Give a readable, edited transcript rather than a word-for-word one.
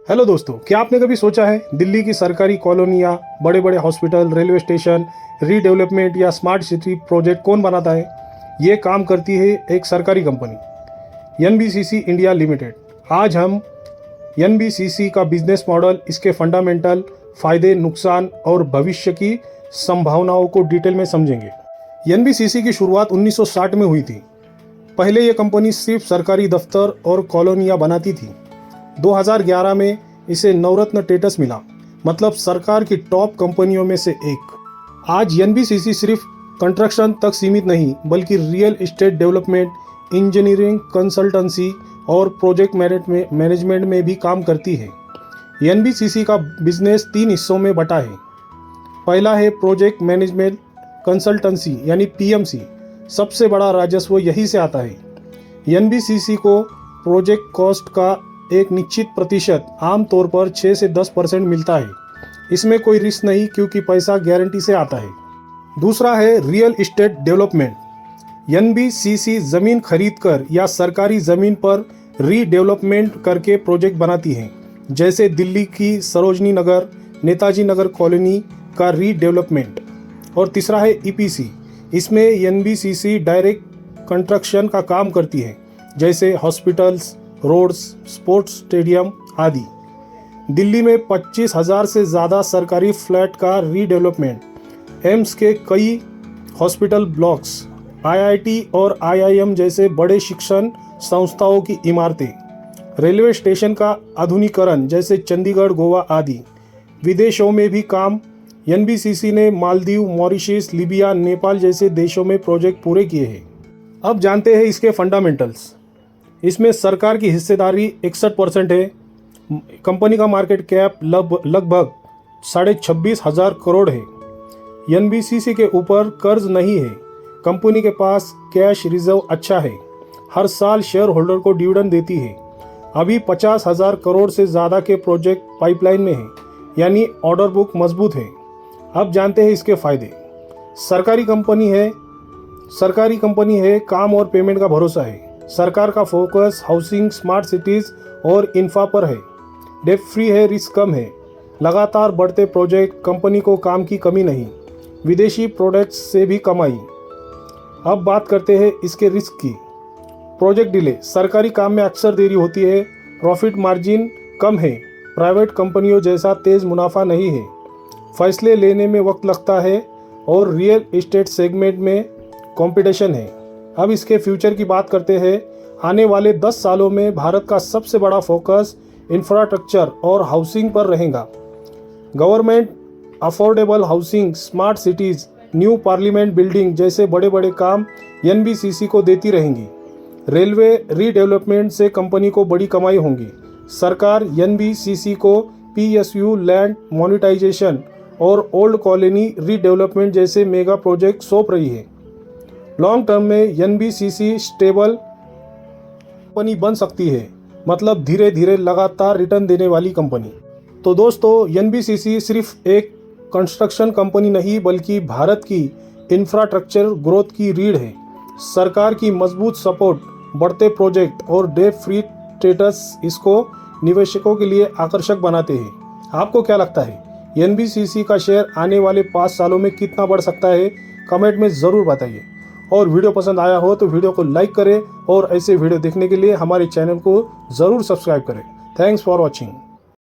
Hello दोस्तों, क्या आपने कभी सोचा है दिल्ली की सरकारी कॉलोनियाँ, बड़े बड़े हॉस्पिटल, रेलवे स्टेशन, रीडेवलपमेंट या स्मार्ट सिटी प्रोजेक्ट कौन बनाता है? ये काम करती है एक सरकारी कंपनी, एनबीसीसी इंडिया लिमिटेड। आज हम एनबीसीसी का बिजनेस मॉडल, इसके फंडामेंटल, फायदे, नुकसान और भविष्य की संभावनाओं को डिटेल में समझेंगे। एनबीसीसी की शुरुआत 1960 में हुई थी। पहले ये कंपनी सिर्फ सरकारी दफ्तर और कॉलोनियाँ बनाती थी। 2011 में इसे नवरत्न स्टेटस मिला, मतलब सरकार की टॉप कंपनियों में से एक। आज एनबीसीसी सिर्फ कंस्ट्रक्शन तक सीमित नहीं, बल्कि real estate development, engineering, consultancy और प्रोजेक्ट मैनेजमेंट में भी काम करती है। एनबीसीसी का बिजनेस 3 हिस्सों में बटा है। पहला है प्रोजेक्ट मैनेजमेंट कंसल्टेंसी यानी पीएमसी। सबसे बड़ा राजस्व यहीं से आता है। एनबीसीसी को प्रोजेक्ट कॉस्ट का एक निश्चित प्रतिशत, आमतौर पर 6 से 10% मिलता है। इसमें कोई रिस्क नहीं, क्योंकि पैसा गारंटी से आता है। दूसरा है रियल एस्टेट डेवलपमेंट। एनबीसीसी ज़मीन खरीदकर या सरकारी ज़मीन पर रीडेवलपमेंट करके प्रोजेक्ट बनाती है, जैसे दिल्ली की सरोजनी नगर, नेताजी नगर कॉलोनी का रीडेवलपमेंट। और तीसरा है ईपीसी। इसमें एनबीसीसी डायरेक्ट कंस्ट्रक्शन का काम करती है, जैसे हॉस्पिटल्स, रोड्स, स्पोर्ट्स स्टेडियम आदि। दिल्ली में 25,000 से ज़्यादा सरकारी फ्लैट का रीडेवलपमेंट, एम्स के कई हॉस्पिटल ब्लॉक्स, आईआईटी और आईआईएम जैसे बड़े शिक्षण संस्थाओं की इमारतें, रेलवे स्टेशन का आधुनिकीकरण जैसे चंडीगढ़, गोवा आदि। विदेशों में भी काम। एनबीसीसी ने मालदीव, मॉरिशस, लीबिया, नेपाल जैसे देशों में प्रोजेक्ट पूरे किए हैं। अब जानते हैं इसके फंडामेंटल्स। इसमें सरकार की हिस्सेदारी 61% है। कंपनी का मार्केट कैप लगभग 26,500 करोड़ है। एनबीसीसी के ऊपर कर्ज नहीं है। कंपनी के पास कैश रिजर्व अच्छा है। हर साल शेयर होल्डर को डिविडेंड देती है। अभी 50,000 करोड़ से ज़्यादा के प्रोजेक्ट पाइपलाइन में हैं, यानी ऑर्डर बुक मजबूत है। अब जानते हैं इसके फायदे। सरकारी कंपनी है, काम और पेमेंट का भरोसा है। सरकार का फोकस हाउसिंग, स्मार्ट सिटीज़ और इंफ्रा पर है। डेट फ्री है, रिस्क कम है। लगातार बढ़ते प्रोजेक्ट, कंपनी को काम की कमी नहीं। विदेशी प्रोडक्ट्स से भी कमाई। अब बात करते हैं इसके रिस्क की। Project delay. सरकारी काम में अक्सर देरी होती है। प्रॉफिट मार्जिन कम है। प्राइवेट कंपनियों जैसा तेज़ मुनाफा नहीं है। फैसले लेने में वक्त लगता है और रियल एस्टेट सेगमेंट में कंपटीशन है। अब इसके फ्यूचर की बात करते हैं। आने वाले 10 सालों में भारत का सबसे बड़ा फोकस इंफ्रास्ट्रक्चर और हाउसिंग पर रहेगा। Government affordable housing, smart cities, new parliament building जैसे बड़े बड़े काम एनबीसीसी को देती रहेंगी। रेलवे रीडेवलपमेंट से कंपनी को बड़ी कमाई होगी। सरकार एनबीसीसी को पीएसयू, लैंड मोनेटाइजेशन और ओल्ड कॉलोनी रीडेवलपमेंट जैसे मेगा प्रोजेक्ट सौंप रही है। लॉन्ग टर्म में एनबीसीसी स्टेबल कंपनी बन सकती है, मतलब धीरे धीरे लगातार रिटर्न देने वाली कंपनी। तो दोस्तों, एनबीसीसी सिर्फ एक कंस्ट्रक्शन कंपनी नहीं, बल्कि भारत की इंफ्रास्ट्रक्चर ग्रोथ की रीढ़ है। सरकार की मजबूत सपोर्ट, बढ़ते प्रोजेक्ट और डेट फ्री स्टेटस इसको निवेशकों के लिए आकर्षक बनाते हैं। आपको क्या लगता है, एनबीसीसी का शेयर आने वाले 5 सालों में कितना बढ़ सकता है? कमेंट में ज़रूर बताइए। और वीडियो पसंद आया हो तो वीडियो को लाइक करें और ऐसे वीडियो देखने के लिए हमारे चैनल को ज़रूर सब्सक्राइब करें। Thanks for watching.